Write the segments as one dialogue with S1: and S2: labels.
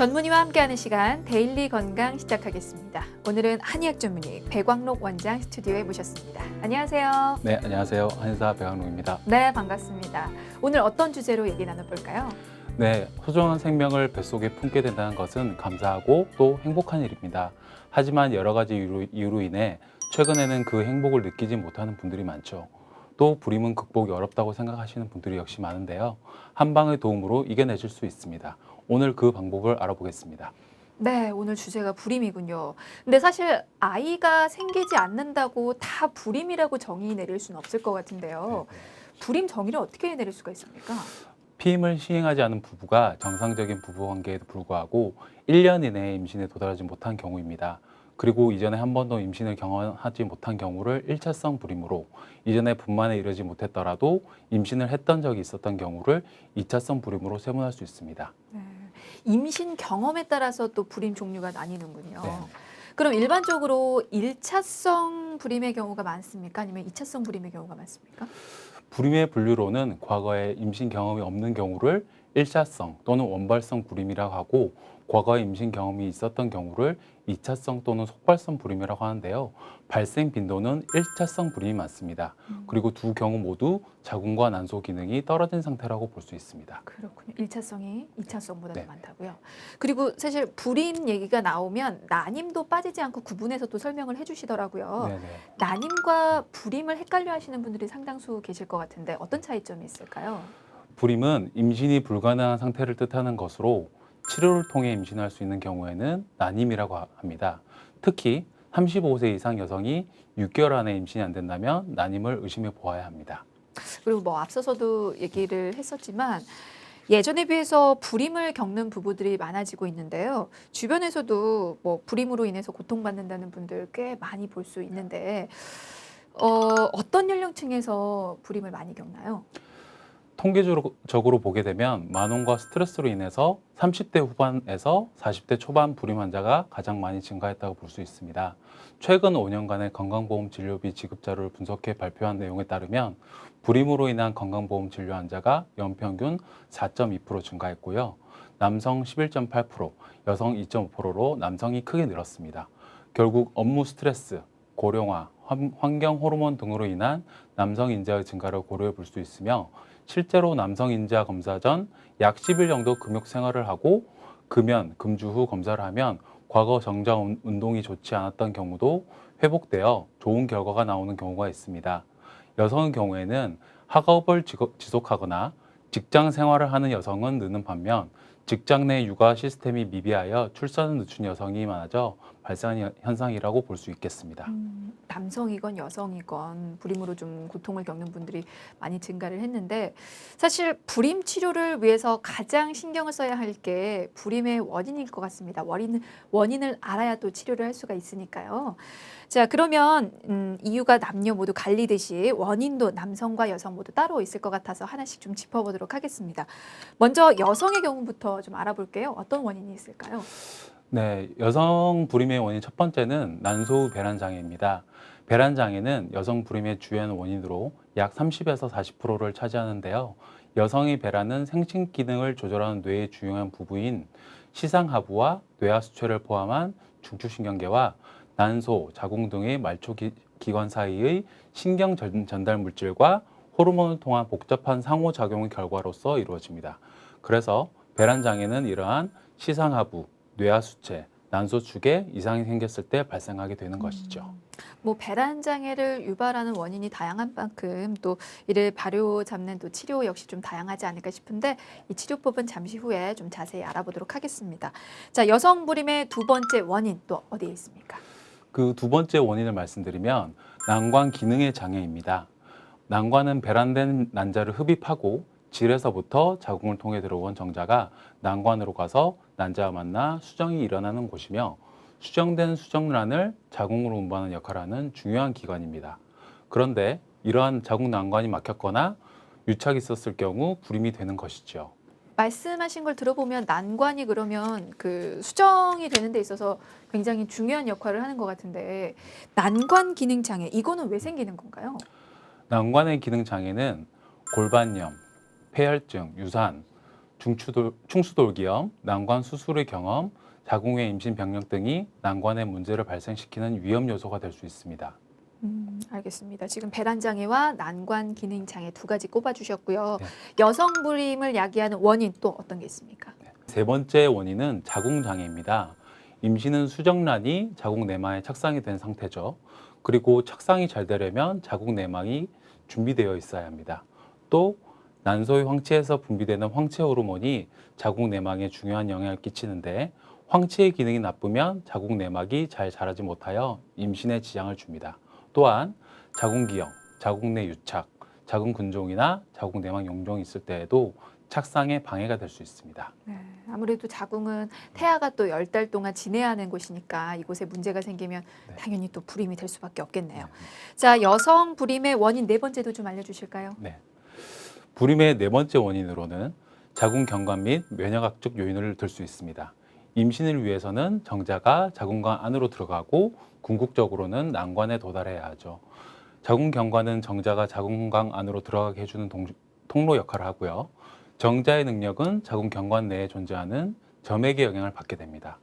S1: 전문의와 함께하는 시간 데일리 건강 시작하겠습니다. 오늘은 한의학 전문의 배광록 원장 스튜디오에 모셨습니다. 안녕하세요.
S2: 네, 안녕하세요. 한의사 배광록입니다.
S1: 네, 반갑습니다. 오늘 어떤 주제로 얘기 나눠볼까요?
S2: 네, 소중한 생명을 뱃속에 품게 된다는 것은 감사하고 또 행복한 일입니다. 하지만 여러 가지 이유로 인해 최근에는 그 행복을 느끼지 못하는 분들이 많죠. 또 불임은 극복이 어렵다고 생각하시는 분들이 역시 많은데요. 한방의 도움으로 이겨내실 수 있습니다. 오늘 그 방법을 알아보겠습니다.
S1: 네, 오늘 주제가 불임이군요. 근데 사실 아이가 생기지 않는다고 다 불임이라고 정의 내릴 수는 없을 것 같은데요. 불임 정의를 어떻게 내릴 수가 있습니까?
S2: 피임을 시행하지 않은 부부가 정상적인 부부 관계에도 불구하고 1년 이내에 임신에 도달하지 못한 경우입니다. 그리고 이전에 한 번도 임신을 경험하지 못한 경우를 1차성 불임으로, 이전에 분만에 이르지 못했더라도 임신을 했던 적이 있었던 경우를 2차성 불임으로 세분할 수 있습니다.
S1: 네, 임신 경험에 따라서 또 불임 종류가 나뉘는군요.
S2: 네.
S1: 그럼 일반적으로 1차성 불임의 경우가 많습니까? 아니면 2차성 불임의 경우가 많습니까?
S2: 불임의 분류로는 과거에 임신 경험이 없는 경우를 1차성 또는 원발성 불임이라고 하고, 과거에 임신 경험이 있었던 경우를 2차성 또는 속발성 불임이라고 하는데요. 발생 빈도는 1차성 불임이 많습니다. 그리고 두 경우 모두 자궁과 난소 기능이 떨어진 상태라고 볼 수 있습니다.
S1: 그렇군요. 1차성이 2차성보다 더
S2: 네.
S1: 많다고요. 그리고 사실 불임 얘기가 나오면 난임도 빠지지 않고 구분해서 또 설명을 해주시더라고요.
S2: 네네.
S1: 난임과 불임을 헷갈려 하시는 분들이 상당수 계실 것 같은데 어떤 차이점이 있을까요?
S2: 불임은 임신이 불가능한 상태를 뜻하는 것으로, 치료를 통해 임신할 수 있는 경우에는 난임이라고 합니다. 특히 35세 이상 여성이 6개월 안에 임신이 안 된다면 난임을 의심해 보아야 합니다.
S1: 그리고 뭐 앞서서도 얘기를 했었지만 예전에 비해서 불임을 겪는 부부들이 많아지고 있는데요. 주변에서도 뭐 불임으로 인해서 고통받는다는 분들 꽤 많이 볼 수 있는데 어떤 연령층에서 불임을 많이 겪나요?
S2: 통계적으로 보게 되면 만원과 스트레스로 인해서 30대 후반에서 40대 초반 불임 환자가 가장 많이 증가했다고 볼 수 있습니다. 최근 5년간의 건강보험 진료비 지급 자료를 분석해 발표한 내용에 따르면 불임으로 인한 건강보험 진료 환자가 연평균 4.2% 증가했고요. 남성 11.8%, 여성 2.5%로 남성이 크게 늘었습니다. 결국 업무 스트레스, 고령화, 환경 호르몬 등으로 인한 남성 인자의 증가를 고려해 볼 수 있으며, 실제로 남성 인자 검사 전 약 10일 정도 금욕 생활을 하고 금연, 금주 후 검사를 하면 과거 정장 운동이 좋지 않았던 경우도 회복되어 좋은 결과가 나오는 경우가 있습니다. 여성의 경우에는 학업을 지속하거나 직장 생활을 하는 여성은 느는 반면, 직장 내 육아 시스템이 미비하여 출산을 늦춘 여성이 많아져 발생하는 현상이라고 볼 수 있겠습니다.
S1: 남성이건 여성이건 불임으로 좀 고통을 겪는 분들이 많이 증가를 했는데 사실 불임 치료를 위해서 가장 신경을 써야 할 게 불임의 원인일 것 같습니다. 원인을 알아야 또 치료를 할 수가 있으니까요. 자, 그러면 이유가 남녀 모두 갈리듯이 원인도 남성과 여성 모두 따로 있을 것 같아서 하나씩 좀 짚어보도록 하겠습니다. 먼저 여성의 경우부터 좀 알아볼게요. 어떤 원인이 있을까요?
S2: 네, 여성 불임의 원인 첫 번째는 난소 배란 장애입니다. 배란 장애는 여성 불임의 주요 원인으로 약 30에서 40%를 차지하는데요. 여성의 배란은 생식 기능을 조절하는 뇌의 중요한 부부인 시상하부와 뇌하수체를 포함한 중추신경계와 난소, 자궁 등의 말초 기관 사이의 신경 전달 물질과 호르몬을 통한 복잡한 상호작용의 결과로서 이루어집니다. 그래서 배란 장애는 이러한 시상하부, 뇌하수체, 난소 축에 이상이 생겼을 때 발생하게 되는 것이죠.
S1: 뭐 배란 장애를 유발하는 원인이 다양한 만큼 또 이를 바로잡는 또 치료 역시 좀 다양하지 않을까 싶은데 이 치료법은 잠시 후에 좀 자세히 알아보도록 하겠습니다. 자, 여성 불임의 두 번째 원인 또 어디에 있습니까?
S2: 그 두 번째 원인을 말씀드리면 난관 기능의 장애입니다. 난관은 배란된 난자를 흡입하고 질에서부터 자궁을 통해 들어온 정자가 난관으로 가서 난자와 만나 수정이 일어나는 곳이며, 수정된 수정란을 자궁으로 운반하는 역할을 하는 중요한 기관입니다. 그런데 이러한 자궁 난관이 막혔거나 유착이 있었을 경우 불임이 되는 것이죠.
S1: 말씀하신 걸 들어보면 난관이 그러면 그 수정이 되는 데 있어서 굉장히 중요한 역할을 하는 것 같은데 난관 기능 장애 이거는 왜 생기는 건가요?
S2: 난관의 기능 장애는 골반염, 폐혈증, 유산, 충수돌기염, 난관 수술의 경험, 자궁 외 임신 병력 등이 난관의 문제를 발생시키는 위험 요소가 될 수 있습니다.
S1: 알겠습니다. 지금 배란 장애와 난관 기능 장애 두 가지 꼽아주셨고요.
S2: 네.
S1: 여성 불임을 야기하는 원인 또 어떤 게 있습니까?
S2: 세 번째 원인은 자궁 장애입니다. 임신은 수정란이 자궁 내막에 착상이 된 상태죠. 그리고 착상이 잘 되려면 자궁 내막이 준비되어 있어야 합니다. 또 난소의 황체에서 분비되는 황체 호르몬이 자궁 내막에 중요한 영향을 끼치는데 황체의 기능이 나쁘면 자궁 내막이 잘 자라지 못하여 임신에 지장을 줍니다. 또한 자궁기형, 자궁 내 유착, 자궁 근종이나 자궁 내막 용종이 있을 때에도 착상에 방해가 될 수 있습니다.
S1: 네, 아무래도 자궁은 태아가 또 10달 동안 지내야 하는 곳이니까 이곳에 문제가 생기면
S2: 네.
S1: 당연히 또 불임이 될 수밖에 없겠네요. 자, 여성 불임의 원인 네 번째도 좀 알려주실까요?
S2: 네. 불임의 네 번째 원인으로는 자궁 경관 및 면역학적 요인을 들 수 있습니다. 임신을 위해서는 정자가 자궁관 안으로 들어가고 궁극적으로는 난관에 도달해야 하죠. 자궁 경관은 정자가 자궁관 안으로 들어가게 해주는 통로 역할을 하고요. 정자의 능력은 자궁 경관 내에 존재하는 점액의 영향을 받게 됩니다.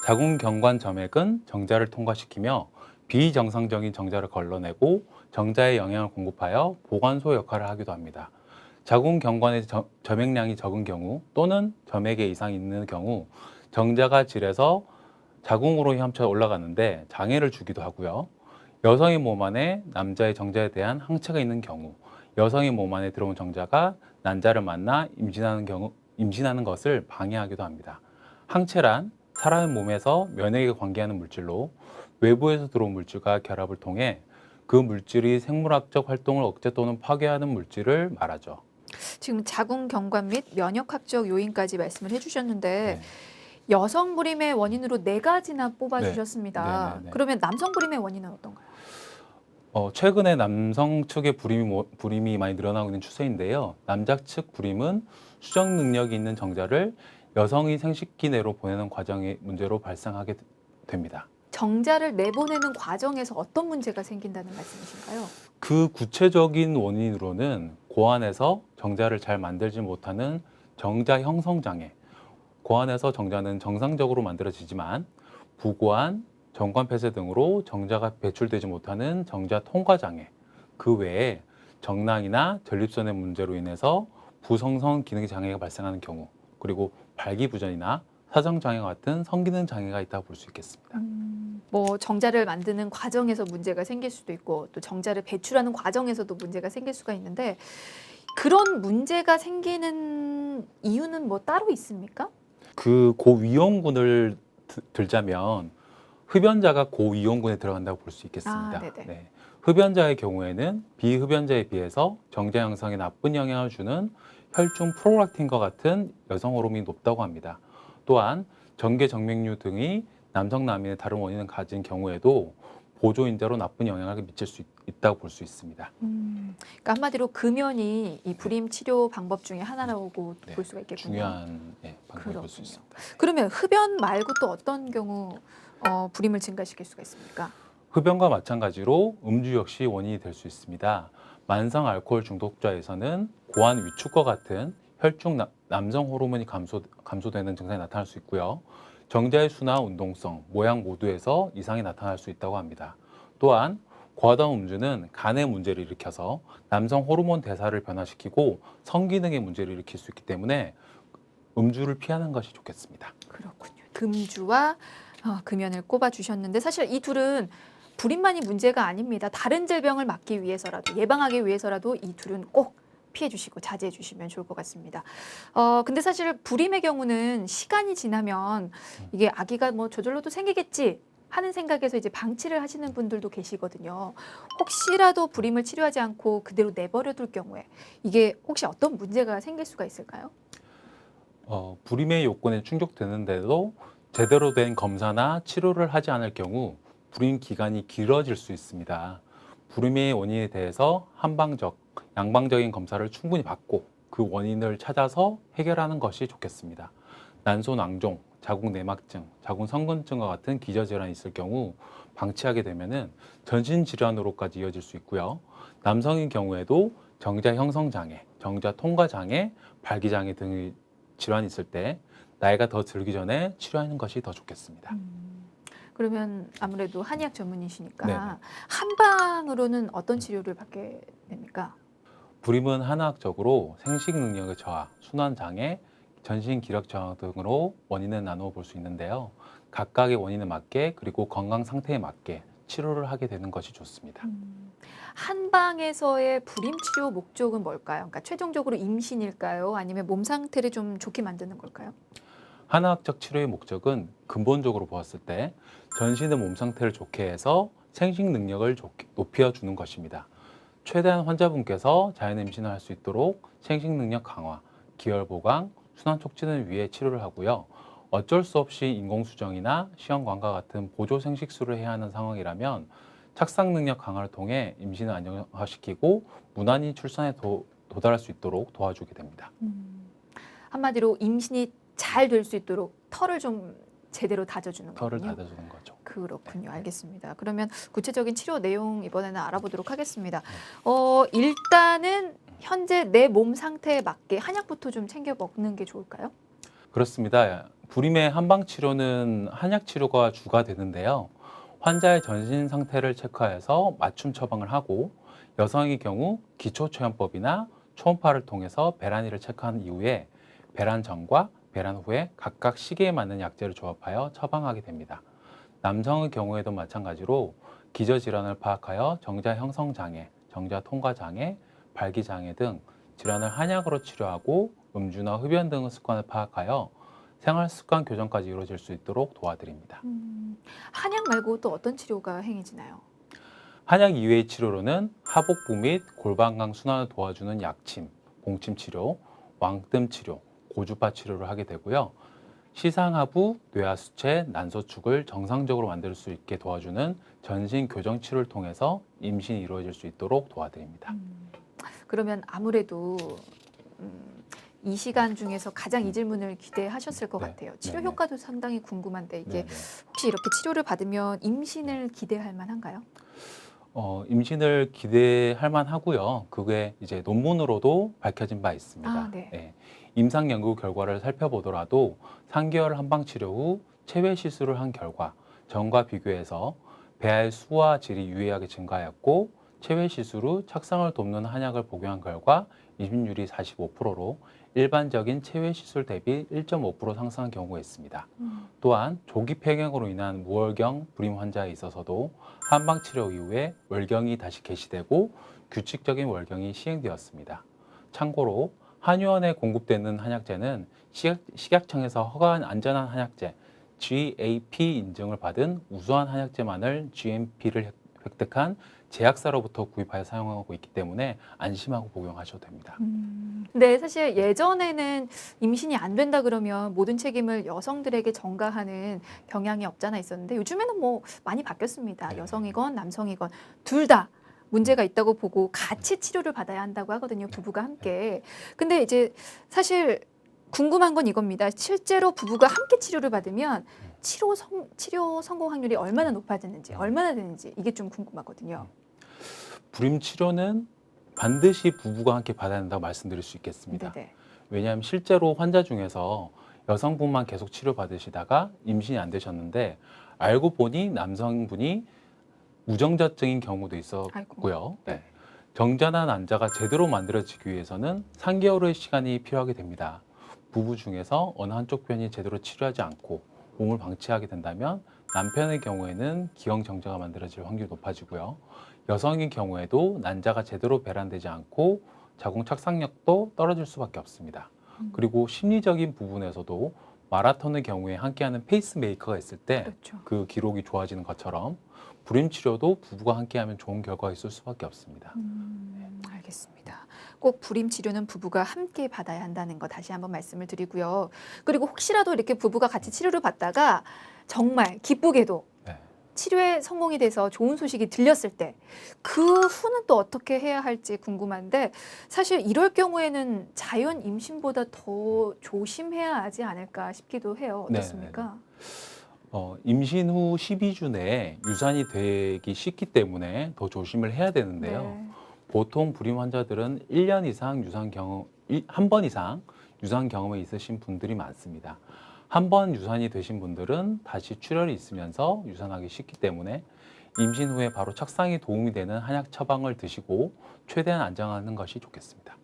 S2: 자궁 경관 점액은 정자를 통과시키며 비정상적인 정자를 걸러내고 정자에 영향을 공급하여 보관소 역할을 하기도 합니다. 자궁 경관의 점액량이 적은 경우 또는 점액에 이상이 있는 경우 정자가 질에서 자궁으로 헤엄쳐 올라가는데 장애를 주기도 하고요. 여성의 몸 안에 남자의 정자에 대한 항체가 있는 경우, 여성의 몸 안에 들어온 정자가 난자를 만나 임신하는 것을 방해하기도 합니다. 항체란 사람의 몸에서 면역에 관계하는 물질로 외부에서 들어온 물질과 결합을 통해 그 물질이 생물학적 활동을 억제 또는 파괴하는 물질을 말하죠.
S1: 지금 자궁 경관 및 면역학적 요인까지 말씀을 해주셨는데
S2: 네.
S1: 여성 불임의 원인으로 네 가지나 뽑아주셨습니다.
S2: 네, 네.
S1: 그러면 남성 불임의 원인은 어떤가요?
S2: 최근에 남성 측의 불임이 많이 늘어나고 있는 추세인데요. 남자 측 불임은 수정 능력이 있는 정자를 여성이 생식기 내로 보내는 과정의 문제로 발생하게 됩니다.
S1: 정자를 내보내는 과정에서 어떤 문제가 생긴다는 말씀이신가요?
S2: 그 구체적인 원인으로는 고안에서 정자를 잘 만들지 못하는 정자 형성 장애, 고안에서 정자는 정상적으로 만들어지지만 부고안, 정관 폐쇄 등으로 정자가 배출되지 못하는 정자 통과 장애, 그 외에 정낭이나 전립선의 문제로 인해서 부성성 기능 장애가 발생하는 경우, 그리고 발기부전이나 사정 장애와 같은 성기능 장애가 있다고 볼 수 있겠습니다.
S1: 뭐 정자를 만드는 과정에서 문제가 생길 수도 있고 또 정자를 배출하는 과정에서도 문제가 생길 수가 있는데 그런 문제가 생기는 이유는 뭐 따로 있습니까?
S2: 그 고위험군을 들자면 흡연자가 고위험군에 들어간다고 볼 수 있겠습니다.
S1: 네네.
S2: 네. 흡연자의 경우에는 비흡연자에 비해서 정자 형성에 나쁜 영향을 주는 혈중 프롤락틴과 같은 여성 호르몬이 높다고 합니다. 또한 정계 정맥류 등이 남성 남인의 다른 원인을 가진 경우에도 보조인자로 나쁜 영향을 미칠 수 있다고 볼 수 있습니다.
S1: 그러니까 한마디로 금연이 이 불임 치료 방법 중에 하나라고
S2: 네,
S1: 볼 수가 있겠군요.
S2: 중요한 방법을 볼 수
S1: 그렇군요.
S2: 있습니다.
S1: 그러면 흡연 말고 또 어떤 경우 불임을 증가시킬 수가 있습니까?
S2: 흡연과 마찬가지로 음주 역시 원인이 될 수 있습니다. 만성 알코올 중독자에서는 고환 위축과 같은 혈중 남성 호르몬이 감소되는 증상이 나타날 수 있고요. 정자의 수나 운동성, 모양 모두에서 이상이 나타날 수 있다고 합니다. 또한 과다한 음주는 간의 문제를 일으켜서 남성 호르몬 대사를 변화시키고 성기능의 문제를 일으킬 수 있기 때문에 음주를 피하는 것이 좋겠습니다.
S1: 그렇군요. 금주와 금연을 꼽아주셨는데 사실 이 둘은 불임만이 문제가 아닙니다. 다른 질병을 막기 위해서라도 예방하기 위해서라도 이 둘은 꼭 피해 주시고 자제해 주시면 좋을 것 같습니다. 근데 사실 불임의 경우는 시간이 지나면 이게 아기가 뭐 저절로도 생기겠지 하는 생각에서 이제 방치를 하시는 분들도 계시거든요. 혹시라도 불임을 치료하지 않고 그대로 내버려 둘 경우에 이게 혹시 어떤 문제가 생길 수가 있을까요?
S2: 불임의 요건에 충족되는데도 제대로 된 검사나 치료를 하지 않을 경우 불임 기간이 길어질 수 있습니다. 불임의 원인에 대해서 한방적, 양방적인 검사를 충분히 받고 그 원인을 찾아서 해결하는 것이 좋겠습니다. 난소 낭종, 자궁 내막증, 자궁 성근증과 같은 기저질환이 있을 경우 방치하게 되면은 전신 질환으로까지 이어질 수 있고요. 남성인 경우에도 정자 형성 장애, 정자 통과 장애, 발기 장애 등의 질환이 있을 때 나이가 더 들기 전에 치료하는 것이 더 좋겠습니다.
S1: 그러면 아무래도 한의학 전문이시니까
S2: 네네.
S1: 한방으로는 어떤 치료를 받게 됩니까?
S2: 불임은 한의학적으로 생식 능력의 저하, 순환 장애, 전신 기력 저하 등으로 원인을 나누어 볼 수 있는데요. 각각의 원인에 맞게 그리고 건강 상태에 맞게 치료를 하게 되는 것이 좋습니다.
S1: 한방에서의 불임 치료 목적은 뭘까요? 그러니까 최종적으로 임신일까요? 아니면 몸 상태를 좀 좋게 만드는 걸까요?
S2: 한의학적 치료의 목적은 근본적으로 보았을 때 전신의 몸 상태를 좋게 해서 생식 능력을 높여 주는 것입니다. 최대한 환자분께서 자연 임신을 할 수 있도록 생식 능력 강화, 기혈 보강, 순환 촉진을 위해 치료를 하고요. 어쩔 수 없이 인공수정이나 시험관과 같은 보조 생식술을 해야 하는 상황이라면 착상 능력 강화를 통해 임신을 안정화시키고 무난히 출산에 도달할 수 있도록 도와주게 됩니다.
S1: 한마디로 임신이 잘 될 수 있도록 털을 좀 제대로 다져주는
S2: 털을
S1: 거군요.
S2: 닫아주는 거죠.
S1: 그렇군요. 알겠습니다. 그러면 구체적인 치료 내용 이번에는 알아보도록 하겠습니다.
S2: 네.
S1: 일단은 현재 내 몸 상태에 맞게 한약부터 좀 챙겨 먹는 게 좋을까요?
S2: 그렇습니다. 불임의 한방 치료는 한약 치료가 주가 되는데요. 환자의 전신 상태를 체크해서 맞춤 처방을 하고 여성의 경우 기초초연법이나 초음파를 통해서 배란위를 체크한 이후에 배란 전과 배란 후에 각각 시기에 맞는 약제를 조합하여 처방하게 됩니다. 남성의 경우에도 마찬가지로 기저질환을 파악하여 정자 형성 장애, 정자 통과 장애, 발기 장애 등 질환을 한약으로 치료하고 음주나 흡연 등의 습관을 파악하여 생활 습관 교정까지 이루어질 수 있도록 도와드립니다.
S1: 한약 말고 또 어떤 치료가 행해지나요?
S2: 한약 이외의 치료로는 하복부 및 골반강 순환을 도와주는 약침, 봉침 치료, 왕뜸 치료, 고주파 치료를 하게 되고요. 시상하부, 뇌하수체, 난소축을 정상적으로 만들 수 있게 도와주는 전신 교정 치료를 통해서 임신이 이루어질 수 있도록 도와드립니다.
S1: 그러면 아무래도 이 시간 중에서 가장 이 질문을 기대하셨을 것
S2: 네.
S1: 같아요. 치료
S2: 네네.
S1: 효과도 상당히 궁금한데 이게
S2: 네네.
S1: 혹시 이렇게 치료를 받으면 임신을 기대할 만한가요?
S2: 임신을 기대할 만하고요. 그게 이제 논문으로도 밝혀진 바
S1: 아,
S2: 있습니다.
S1: 네.
S2: 예. 임상 연구 결과를 살펴보더라도 3개월 한방 치료 후 체외 시술을 한 결과 전과 비교해서 배아의 수와 질이 유의하게 증가하였고 체외 시술 후 착상을 돕는 한약을 복용한 결과 임신율이 45%로 일반적인 체외 시술 대비 1.5% 상승한 경우가 있습니다. 또한 조기 폐경으로 인한 무월경 불임 환자에 있어서도 한방 치료 이후에 월경이 다시 개시되고 규칙적인 월경이 시행되었습니다. 참고로 한의원에 공급되는 한약재는 식약청에서 허가한 안전한 한약재 GAP 인증을 받은 우수한 한약재만을 GMP를 획득한 제약사로부터 구입하여 사용하고 있기 때문에 안심하고 복용하셔도 됩니다.
S1: 근데 사실 예전에는 임신이 안 된다 그러면 모든 책임을 여성들에게 전가하는 경향이 없잖아 있었는데 요즘에는 뭐 많이 바뀌었습니다.
S2: 네.
S1: 여성이건 남성이건 둘 다 문제가 있다고 보고 같이 치료를 받아야 한다고 하거든요. 부부가 함께. 근데 이제 사실 궁금한 건 이겁니다. 실제로 부부가 함께 치료를 받으면 치료 성공 확률이 얼마나 높아지는지, 얼마나 되는지 이게 좀 궁금하거든요.
S2: 불임 치료는 반드시 부부가 함께 받아야 한다고 말씀드릴 수 있겠습니다.
S1: 네네.
S2: 왜냐하면 실제로 환자 중에서 여성분만 계속 치료받으시다가 임신이 안 되셨는데 알고 보니 남성분이 무정자증인 경우도 있었고요.
S1: 네.
S2: 네. 정자나 난자가 제대로 만들어지기 위해서는 3개월의 시간이 필요하게 됩니다. 부부 중에서 어느 한쪽 편이 제대로 치료하지 않고 몸을 방치하게 된다면 남편의 경우에는 기형정자가 만들어질 확률이 높아지고요. 여성의 경우에도 난자가 제대로 배란되지 않고 자궁 착상력도 떨어질 수밖에 없습니다. 그리고 심리적인 부분에서도 마라톤의 경우에 함께하는 페이스메이커가 있을 때
S1: 그렇죠.
S2: 그 기록이 좋아지는 것처럼 불임 치료도 부부가 함께하면 좋은 결과가 있을 수밖에 없습니다.
S1: 알겠습니다. 꼭 불임 치료는 부부가 함께 받아야 한다는 거 다시 한번 말씀을 드리고요. 그리고 혹시라도 이렇게 부부가 같이 치료를 받다가 정말 기쁘게도
S2: 네.
S1: 치료에 성공이 돼서 좋은 소식이 들렸을 때 그 후는 또 어떻게 해야 할지 궁금한데 사실 이럴 경우에는 자연 임신보다 더 조심해야 하지 않을까 싶기도 해요. 어떻습니까?
S2: 임신 후 12주 내에 유산이 되기 쉽기 때문에 더 조심을 해야 되는데요.
S1: 네.
S2: 보통 불임 환자들은 1년 이상 한 번 이상 유산 경험이 있으신 분들이 많습니다. 한 번 유산이 되신 분들은 다시 출혈이 있으면서 유산하기 쉽기 때문에 임신 후에 바로 착상에 도움이 되는 한약 처방을 드시고 최대한 안정하는 것이 좋겠습니다.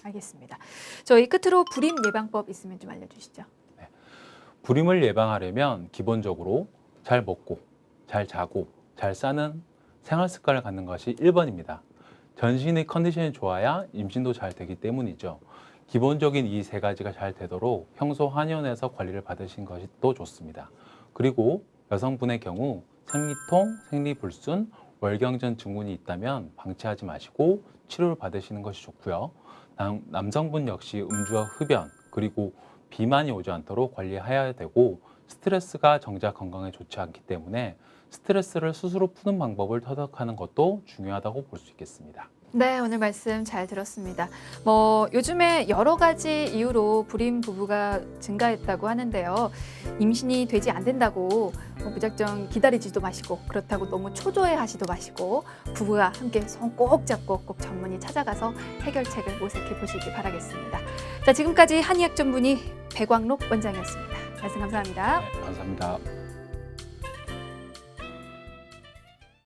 S1: 알겠습니다. 저희 끝으로 불임 예방법 있으면 좀 알려주시죠.
S2: 불임을 예방하려면 기본적으로 잘 먹고, 잘 자고, 잘 싸는 생활 습관을 갖는 것이 1번입니다. 전신의 컨디션이 좋아야 임신도 잘 되기 때문이죠. 기본적인 이 세 가지가 잘 되도록 평소 한의원에서 관리를 받으신 것이 또 좋습니다. 그리고 여성분의 경우 생리통, 생리불순, 월경전 증후군이 있다면 방치하지 마시고 치료를 받으시는 것이 좋고요. 남성분 역시 음주와 흡연, 그리고 비만이 오지 않도록 관리해야 되고 스트레스가 정작 건강에 좋지 않기 때문에 스트레스를 스스로 푸는 방법을 터득하는 것도 중요하다고 볼 수 있겠습니다.
S1: 네, 오늘 말씀 잘 들었습니다. 요즘에 여러 가지 이유로 불임 부부가 증가했다고 하는데요. 임신이 되지 안 된다고 무작정 기다리지도 마시고 그렇다고 너무 초조해 하지도 마시고 부부가 함께 손 꼭 잡고 꼭 전문의 찾아가서 해결책을 모색해 보시기 바라겠습니다. 자, 지금까지 한의학 전문의 백광록 원장이었습니다. 말씀 감사합니다.
S2: 네, 감사합니다.